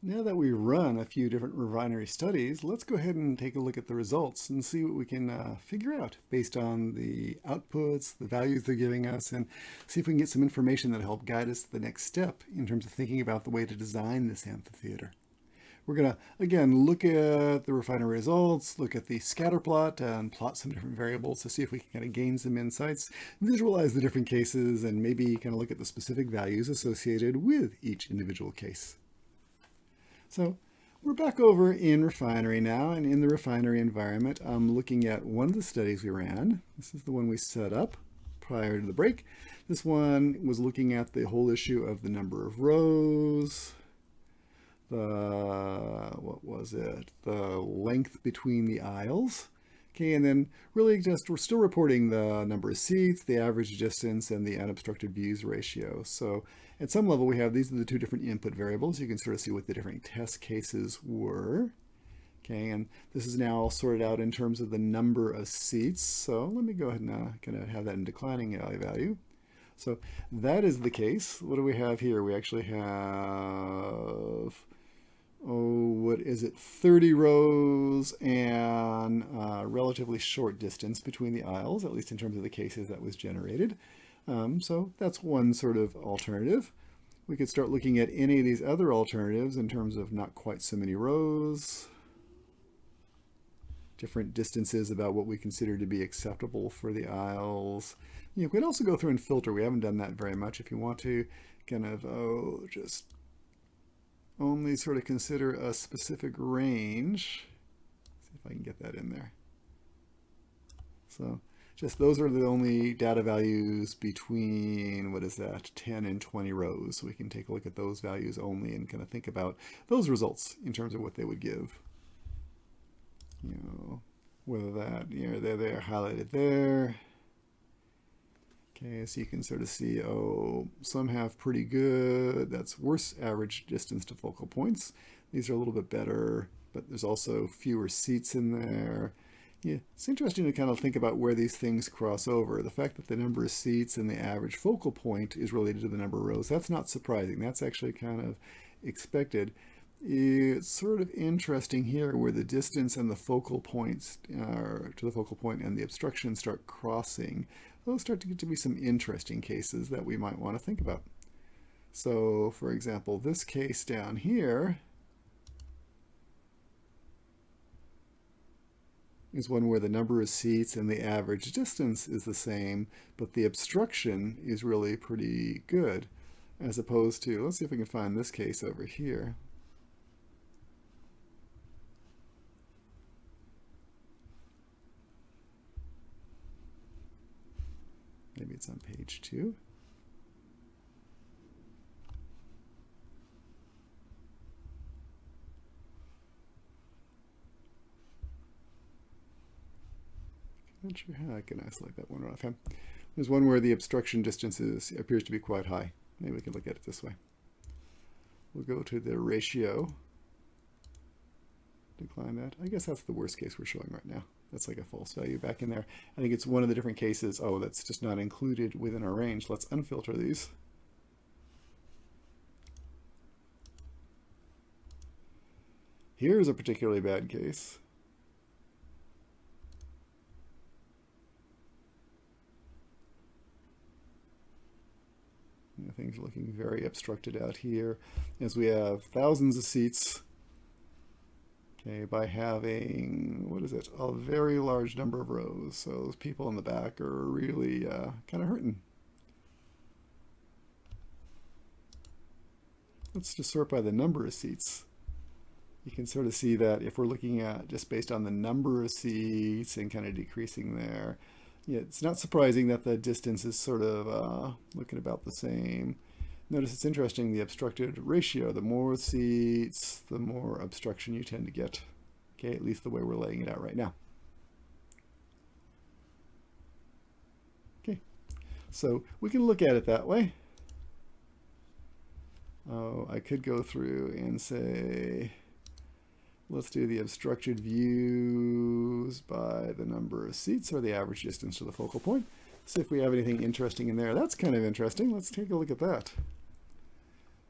Now that we've run a few different refinery studies, let's go ahead and take a look at the results and see what we can figure out based on the outputs, the values they're giving us, and see if we can get some information that'll help guide us to the next step in terms of thinking about the way to design this amphitheater. We're going to, again, look at the refinery results, look at the scatter plot, and plot some different variables to see if we can kind of gain some insights, visualize the different cases, and maybe kind of look at the specific values associated with each individual case. So we're back over in refinery now, and in the refinery environment, I'm looking at one of the studies we ran. This is the one we set up prior to the break. This one was looking at the whole issue of the number of rows, what was it? The length between the aisles. Okay, and then really just we're still reporting the number of seats, the average distance, and the unobstructed views ratio. So at some level we have these are the two different input variables. You can sort of see what the different test cases were. Okay, and this is now sorted out in terms of the number of seats. So let me go ahead and kind of have that in declining value. So that is the case. What do we have here? We actually have, what is it, 30 rows and a relatively short distance between the aisles, at least in terms of the cases that was generated. So that's one sort of alternative. We could start looking at any of these other alternatives in terms of not quite so many rows, different distances about what we consider to be acceptable for the aisles. You could also go through and filter. We haven't done that very much. If you want to kind of, just only sort of consider a specific range. See if I can get that in there. So just those are the only data values between, what is that, 10 and 20 rows. So we can take a look at those values only and kind of think about those results in terms of what they would give. You know, whether that, you know, they're highlighted there. Okay, so you can sort of see, some have pretty good, that's worse average distance to focal points. These are a little bit better, but there's also fewer seats in there. Yeah, it's interesting to kind of think about where these things cross over. The fact that the number of seats and the average focal point is related to the number of rows, that's not surprising. That's actually kind of expected. It's sort of interesting here where the distance and the focal points to the focal point and the obstruction start crossing. Those start to get to be some interesting cases that we might want to think about. So for example, this case down here is one where the number of seats and the average distance is the same, but the obstruction is really pretty good, as opposed to, let's see if we can find this case over here. Maybe it's on page 2. Not sure how I can isolate that one right off. There's one where the obstruction distance appears to be quite high. Maybe we can look at it this way. We'll go to the ratio. Decline that. I guess that's the worst case we're showing right now. That's like a false value back in there. I think it's one of the different cases. Oh, that's just not included within our range. Let's unfilter these. Here's a particularly bad case. Things are looking very obstructed out here as we have thousands of seats. Okay, by having, what is it, a very large number of rows. So those people in the back are really kind of hurting. Let's just sort by the number of seats. You can sort of see that if we're looking at just based on the number of seats and kind of decreasing there, yeah, it's not surprising that the distance is sort of looking about the same. Notice it's interesting, the obstructed ratio. The more seats, the more obstruction you tend to get. Okay, at least the way we're laying it out right now. Okay, so we can look at it that way. Oh, I could go through and say, let's do the obstructed views by the number of seats or the average distance to the focal point. See if we have anything interesting in there. That's kind of interesting. Let's take a look at that.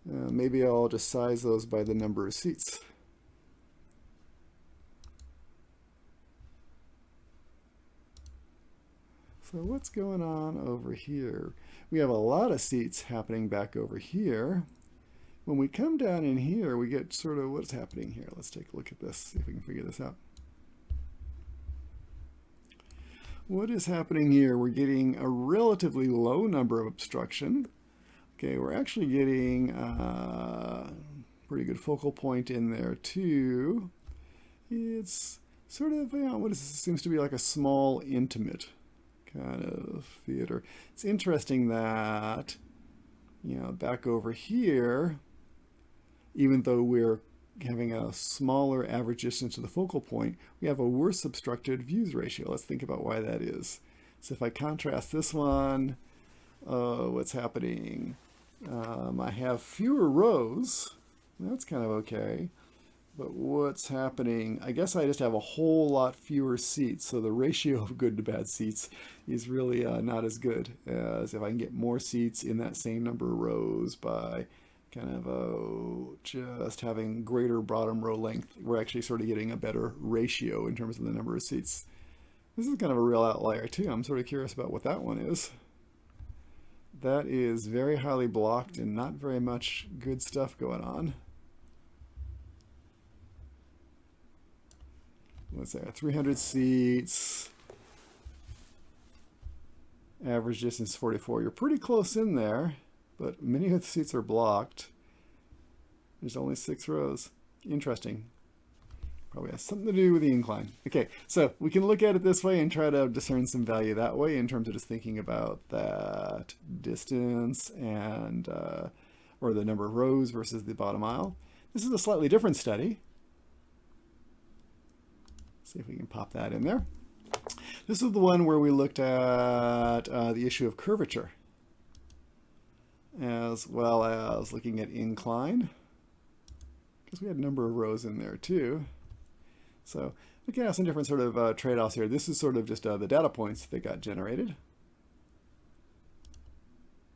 Maybe I'll just size those by the number of seats. So what's going on over here? We have a lot of seats happening back over here. When we come down in here, we get sort of what's happening here. Let's take a look at this, see if we can figure this out. What is happening here? We're getting a relatively low number of obstruction. Okay, we're actually getting a pretty good focal point in there too. It's sort of, what is this? It seems to be like a small, intimate kind of theater. It's interesting that, back over here, even though we're having a smaller average distance to the focal point, we have a worse obstructed views ratio. Let's think about why that is. So if I contrast this one, what's happening? I have fewer rows. That's kind of okay. But what's happening? I guess I just have a whole lot fewer seats. So the ratio of good to bad seats is really not as good as if I can get more seats in that same number of rows by kind of just having greater bottom row length. We're actually sort of getting a better ratio in terms of the number of seats. This is kind of a real outlier too. I'm sort of curious about what that one is. That is very highly blocked and not very much good stuff going on. What's that? 300 seats. Average distance 44. You're pretty close in there, but many of the seats are blocked. There's only 6 rows. Interesting. Probably has something to do with the incline. Okay, so we can look at it this way and try to discern some value that way in terms of just thinking about that distance and or the number of rows versus the bottom aisle. This is a slightly different study. See if we can pop that in there. This is the one where we looked at the issue of curvature, as well as looking at incline, because we had a number of rows in there too. So we can have some different sort of trade-offs here. This is sort of just the data points that got generated.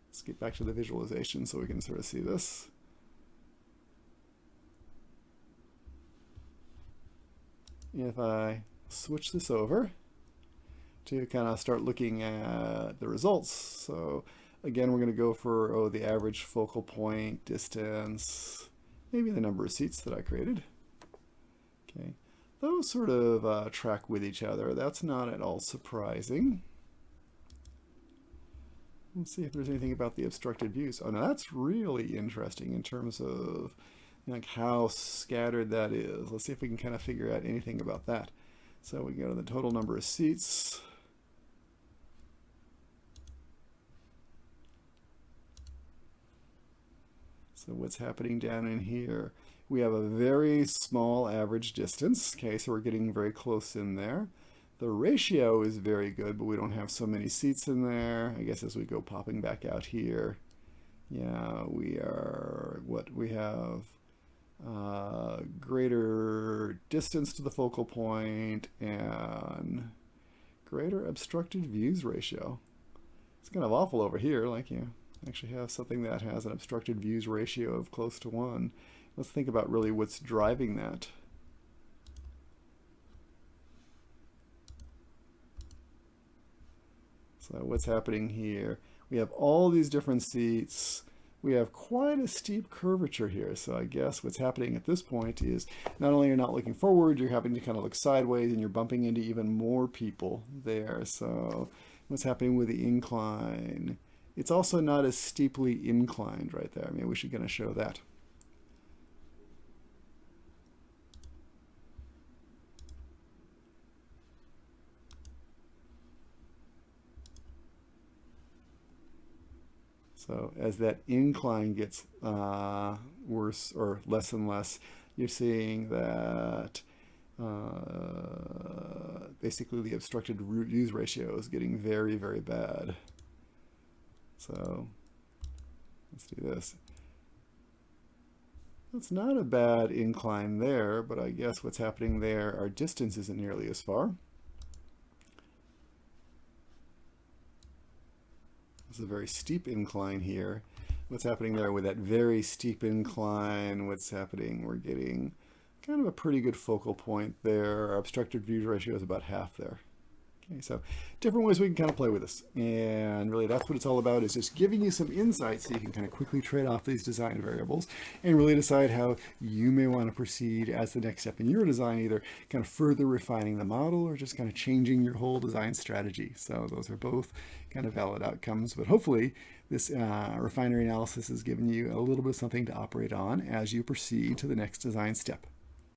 Let's get back to the visualization so we can sort of see this. If I switch this over to kind of start looking at the results. So again, we're going to go for the average focal point, distance, maybe the number of seats that I created. Okay, those sort of track with each other. That's not at all surprising. Let's see if there's anything about the obstructed views. Oh, now that's really interesting in terms of like how scattered that is. Let's see if we can kind of figure out anything about that. So we can go to the total number of seats. So what's happening down in here? We have a very small average distance. Okay, so we're getting very close in there. The ratio is very good, but we don't have so many seats in there. I guess as we go popping back out here, yeah, we have greater distance to the focal point and greater obstructed views ratio. It's kind of awful over here, like you actually have something that has an obstructed views ratio of close to 1. Let's think about really what's driving that. So what's happening here? We have all these different seats. We have quite a steep curvature here. So I guess what's happening at this point is not only you're not looking forward, you're having to kind of look sideways and you're bumping into even more people there. So what's happening with the incline? It's also not as steeply inclined right there. Maybe we should kind of show that. So as that incline gets worse or less and less, you're seeing that basically the obstructed views ratio is getting very, very bad. So let's do this. That's not a bad incline there, but I guess what's happening there, our distance isn't nearly as far. It's a very steep incline here, what's happening there with that very steep incline, what's happening, we're getting kind of a pretty good focal point there. Our obstructed views ratio is about half there. Okay, so different ways we can kind of play with this. And really that's what it's all about, is just giving you some insight so you can kind of quickly trade off these design variables and really decide how you may want to proceed as the next step in your design, either kind of further refining the model or just kind of changing your whole design strategy. So those are both kind of valid outcomes, but hopefully this refinery analysis has given you a little bit of something to operate on as you proceed to the next design step.